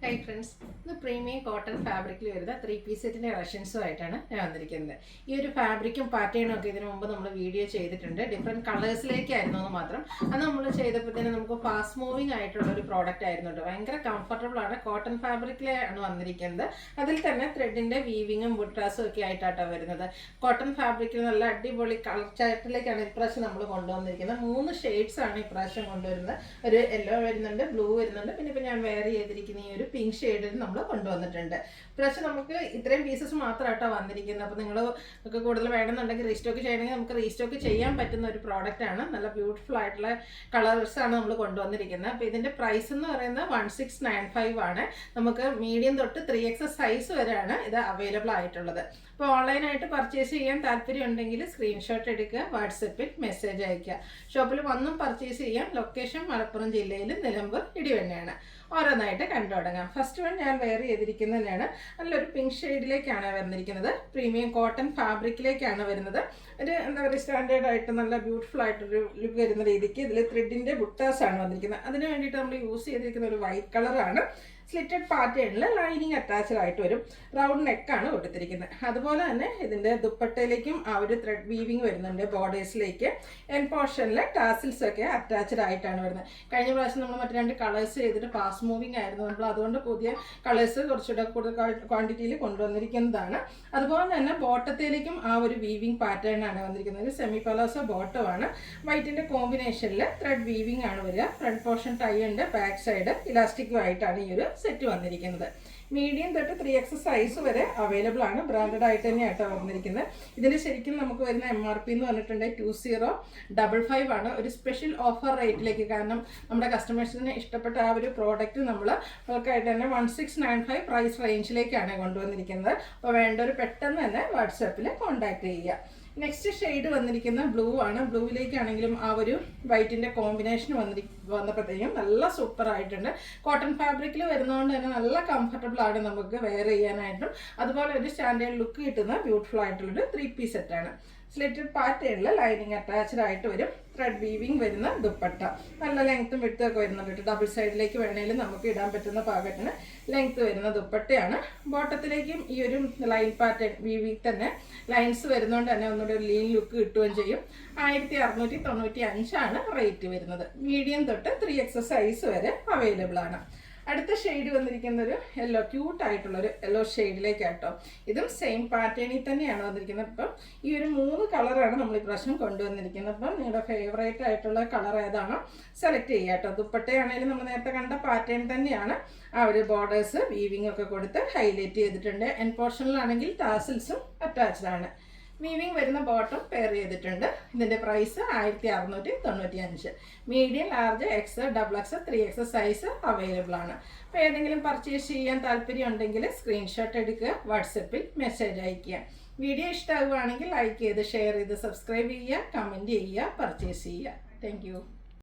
Hi friends, ഇത് premium cotton ഫാബ്രിക്കിൽ വരുന്ന 3 പീസ് സെറ്റിൻ്റെ കളക്ഷൻസുമായിട്ടാണ് ഞാൻ വന്നിരിക്കുന്നത്. ഈ ഒരു ഫാബ്രിക്കും പാറ്റേണും ഒക്കെ ഇതിനു മുമ്പ് നമ്മൾ വീഡിയോ ചെയ്തിട്ടുണ്ട്. ഡിഫറെൻറ്റ് കളേഴ്സിലേക്കായിരുന്നു എന്ന് മാത്രം. അത് നമ്മൾ ചെയ്തപ്പോഴത്തേനും നമുക്ക് ഫാസ്റ്റ് മൂവിങ് ആയിട്ടുള്ള ഒരു പ്രോഡക്റ്റ് ആയിരുന്നു കേട്ടോ. ഭയങ്കര കംഫർട്ടബിൾ ആണ്. കോട്ടൺ ഫാബ്രിക്കിലാണ് വന്നിരിക്കുന്നത്. അതിൽ തന്നെ ത്രെഡിൻ്റെ വീവിങ്ങും ബുട്ടാസും ഒക്കെ ആയിട്ടാണ് വരുന്നത്. കോട്ടൺ ഫാബ്രിക്കിൽ നല്ല അടിപൊളി കളർ ചാർട്ടിലേക്കാണ് ഇപ്രാവശ്യം നമ്മൾ കൊണ്ടുവന്നിരിക്കുന്നത്. 3 ഷെയ്ഡ്സ് ആണ് ഇപ്രാവശ്യം കൊണ്ടുവരുന്നത്. ഒരു യെല്ലോ വരുന്നുണ്ട്, ബ്ലൂ വരുന്നുണ്ട്, പിന്നെ ഇപ്പോൾ ഞാൻ വെയർ ചെയ്തിരിക്കുന്ന ഈ ഒരു പിങ്ക് ഷെയ്ഡിൽ നമ്മൾ കൊണ്ടുവന്നിട്ടുണ്ട്. പക്ഷെ നമുക്ക് ഇത്രയും പീസസ് മാത്രമായിട്ടോ വന്നിരിക്കുന്നത്. അപ്പോൾ നിങ്ങൾ ഒക്കെ കൂടുതൽ വേണമെന്നുണ്ടെങ്കിൽ റീസ്റ്റോക്ക് ചെയ്യണമെങ്കിൽ നമുക്ക് റീസ്റ്റോക്ക് ചെയ്യാൻ പറ്റുന്ന ഒരു പ്രോഡക്റ്റ് ആണ്. നല്ല ബ്യൂട്ടിഫുൾ ആയിട്ടുള്ള കളേഴ്സാണ് നമ്മൾ കൊണ്ടുവന്നിരിക്കുന്നത്. അപ്പോൾ ഇതിൻ്റെ പ്രൈസ് എന്ന് പറയുന്നത് 1695 ആണ്. നമുക്ക് മീഡിയം തൊട്ട് 3XS സൈസ് വരെയാണ് ഇത് അവൈലബിൾ ആയിട്ടുള്ളത്. അപ്പോൾ ഓൺലൈനായിട്ട് പർച്ചേസ് ചെയ്യാൻ താല്പര്യം ഉണ്ടെങ്കിൽ സ്ക്രീൻഷോട്ട് എടുക്കുക, വാട്സപ്പിൽ മെസ്സേജ് അയയ്ക്കുക. ഷോപ്പിൽ വന്നും പർച്ചേസ് ചെയ്യാം. ലൊക്കേഷൻ മലപ്പുറം ജില്ലയിൽ നിലമ്പൂർ ഇടിവണ്ണയാണ്. ഓരോന്നായിട്ട് കണ്ടു തുടങ്ങാം. ഫസ്റ്റ് വൺ ഞാൻ വെയർ ചെയ്തിരിക്കുന്നതിനാണ്. നല്ലൊരു പിങ്ക് ഷെയ്ഡിലേക്കാണ് വന്നിരിക്കുന്നത്. പ്രീമിയം കോട്ടൺ ഫാബ്രിക്കിലേക്കാണ് വരുന്നത്. ഒരു എന്താ പറയുക, സ്റ്റാൻഡേർഡ് ആയിട്ട് നല്ല ബ്യൂട്ടിഫുൾ ആയിട്ടൊരു ലുക്ക് വരുന്ന രീതിക്ക് ഇതിൽ ത്രെഡിൻ്റെ ബുട്ടാസാണ് വന്നിരിക്കുന്നത്. അതിന് വേണ്ടിയിട്ട് നമ്മൾ യൂസ് ചെയ്തിരിക്കുന്ന ഒരു വൈറ്റ് കളറാണ്. സ്ലിറ്റഡ് പാറ്റേണിൽ ലൈനിങ് അറ്റാച്ച്ഡ് ആയിട്ട് വരും. റൗണ്ട് നെക്കാണ് കൊടുത്തിരിക്കുന്നത്. അതുപോലെ തന്നെ ഇതിൻ്റെ ദുപ്പട്ടയിലേക്കും ആ ഒരു ത്രെഡ് വീവിങ് വരുന്നുണ്ട്. ബോർഡേഴ്സിലേക്ക് എൻ പോർഷനിൽ ടാസിൽസ് ഒക്കെ അറ്റാച്ച്ഡ് ആയിട്ടാണ് വരുന്നത്. കഴിഞ്ഞ പ്രാവശ്യം നമ്മൾ മറ്റു 2 കളേഴ്സ് ചെയ്തിട്ട് ഫാസ്റ്റ് മൂവിങ് ആയിരുന്നു. നമ്മൾ അതുകൊണ്ട് പുതിയ കളേഴ്സ് കുറച്ചുകൂടെ കൂടുതൽ ക്വാണ്ടിറ്റിയിൽ കൊണ്ടുവന്നിരിക്കുന്നതാണ്. അതുപോലെ തന്നെ ബോട്ടത്തിലേക്കും ആ ഒരു വീവിങ് പാറ്റേൺ ആണ് വന്നിരിക്കുന്നത്. Semi palazzo ബോട്ടമാണ്. വൈറ്റിൻ്റെ കോമ്പിനേഷനിൽ ത്രെഡ് വീവിങ് ആണ് വരിക. ഫ്രണ്ട് പോർഷൻ ടൈ ഉണ്ട്, ബാക്ക് സൈഡ് ഇലാസ്റ്റിക്കും ആയിട്ടാണ് ഈ ഒരു സെറ്റ് വന്നിരിക്കുന്നത്. മീഡിയം തൊട്ട് 3XS സൈസ് വരെ അവൈലബിൾ ആണ്. ബ്രാൻഡഡ് ആയിട്ട് തന്നെയായിട്ടാണ് വന്നിരിക്കുന്നത്. ഇതിന് ശരിക്കും നമുക്ക് വരുന്ന MRP എന്ന് പറഞ്ഞിട്ടുണ്ടെങ്കിൽ 2055 ആണ്. ഒരു സ്പെഷ്യൽ ഓഫർ റേറ്റിലേക്ക്, കാരണം നമ്മുടെ കസ്റ്റമേഴ്സിന് ഇഷ്ടപ്പെട്ട ആ ഒരു പ്രോഡക്റ്റ് നമ്മൾ ആയിട്ട് തന്നെ 1695 പ്രൈസ് റേഞ്ചിലേക്കാണ് കൊണ്ടുവന്നിരിക്കുന്നത്. അപ്പോൾ വേണ്ടവർ പെട്ടെന്ന് തന്നെ വാട്സാപ്പിൽ കോൺടാക്ട് ചെയ്യുക. നെക്സ്റ്റ് ഷെയ്ഡ് വന്നിരിക്കുന്ന ബ്ലൂ ആണ്. ബ്ലൂവിലേക്കാണെങ്കിലും ആ ഒരു വൈറ്റിൻ്റെ കോമ്പിനേഷൻ വന്നപ്പോഴത്തേക്കും നല്ല സൂപ്പർ ആയിട്ടുണ്ട്. കോട്ടൺ ഫാബ്രിക്കിൽ വരുന്നതുകൊണ്ട് തന്നെ നല്ല കംഫർട്ടബിൾ ആണ് നമുക്ക് വെയർ ചെയ്യാനായിട്ടും. അതുപോലെ ഒരു സ്റ്റാൻഡേർഡ് ലുക്ക് കിട്ടുന്ന ബ്യൂട്ടിഫുൾ ആയിട്ടുള്ളൊരു 3 പീസ് സെറ്റാണ്. സ്ലിറ്റഡ് പാറ്റേണിൽ ലൈനിങ് അറ്റാച്ച്ഡ് ആയിട്ട് വരും. ത്രെഡ് വീവിങ് വരുന്ന ദുപ്പട്ട. നല്ല ലെങ്ത്തും വിട്ടുമൊക്കെ വരുന്നുണ്ട്. ഡബിൾ സൈഡിലേക്ക് വേണമെങ്കിലും നമുക്ക് ഇടാൻ പറ്റുന്ന പാകത്തിന് ലെങ്ത്ത് വരുന്ന ദുപ്പട്ടയാണ്. ബോട്ടത്തിലേക്കും ഈ ഒരു ലൈൻ പാറ്റേൺ വീവിങ് തന്നെ ലൈൻസ് വരുന്നതുകൊണ്ട് തന്നെ ഒന്നുകൂടി ഒരു ലീൻ ലുക്ക് കിട്ടുകയും ചെയ്യും. 1695 ആണ് റേറ്റ് വരുന്നത്. മീഡിയം തൊട്ട് 3XS സൈസ് വരെ അവൈലബിൾ ആണ്. അടുത്ത ഷെയ്ഡ് വന്നിരിക്കുന്ന ഒരു യെല്ലോ, ക്യൂട്ടായിട്ടുള്ളൊരു യെല്ലോ ഷെയ്ഡിലേക്കാട്ടോ. ഇതും സെയിം പാറ്റേണിൽ തന്നെയാണ് വന്നിരിക്കുന്നത്. അപ്പം ഈ ഒരു 3 കളറാണ് നമ്മൾ ഇപ്രാവശ്യം കൊണ്ടുവന്നിരിക്കുന്നത്. അപ്പം നിങ്ങളുടെ ഫേവറേറ്റ് ആയിട്ടുള്ള കളർ ഏതാണോ സെലക്ട് ചെയ്യുക കേട്ടോ. ദുപ്പട്ടയാണെങ്കിലും നമ്മൾ നേരത്തെ കണ്ട പാറ്റേൺ തന്നെയാണ്. ആ ഒരു ബോർഡേഴ്സ് വീവിങ് ഒക്കെ കൊടുത്ത് ഹൈലൈറ്റ് ചെയ്തിട്ടുണ്ട്. എൻ പോർഷനിലാണെങ്കിൽ ടാസിൽസും അറ്റാച്ച്ഡ് ആണ്. വീവിങ് വരുന്ന ബോട്ടം പെയർ ചെയ്തിട്ടുണ്ട്. ഇതിൻ്റെ price 1695. Medium, large, X, XXL, 3XS size available ആണ്. അപ്പോൾ ഏതെങ്കിലും പർച്ചേസ് ചെയ്യാൻ താല്പര്യം ഉണ്ടെങ്കിൽ സ്ക്രീൻഷോട്ട് എടുക്കുക, വാട്സപ്പിൽ മെസ്സേജ് അയയ്ക്കുക. വീഡിയോ ഇഷ്ടമാവുകയാണെങ്കിൽ ലൈക്ക് ചെയ്ത് ഷെയർ ചെയ്ത് സബ്സ്ക്രൈബ് ചെയ്യുക, കമൻറ്റ് ചെയ്യുക, പർച്ചേസ് ചെയ്യുക. താങ്ക്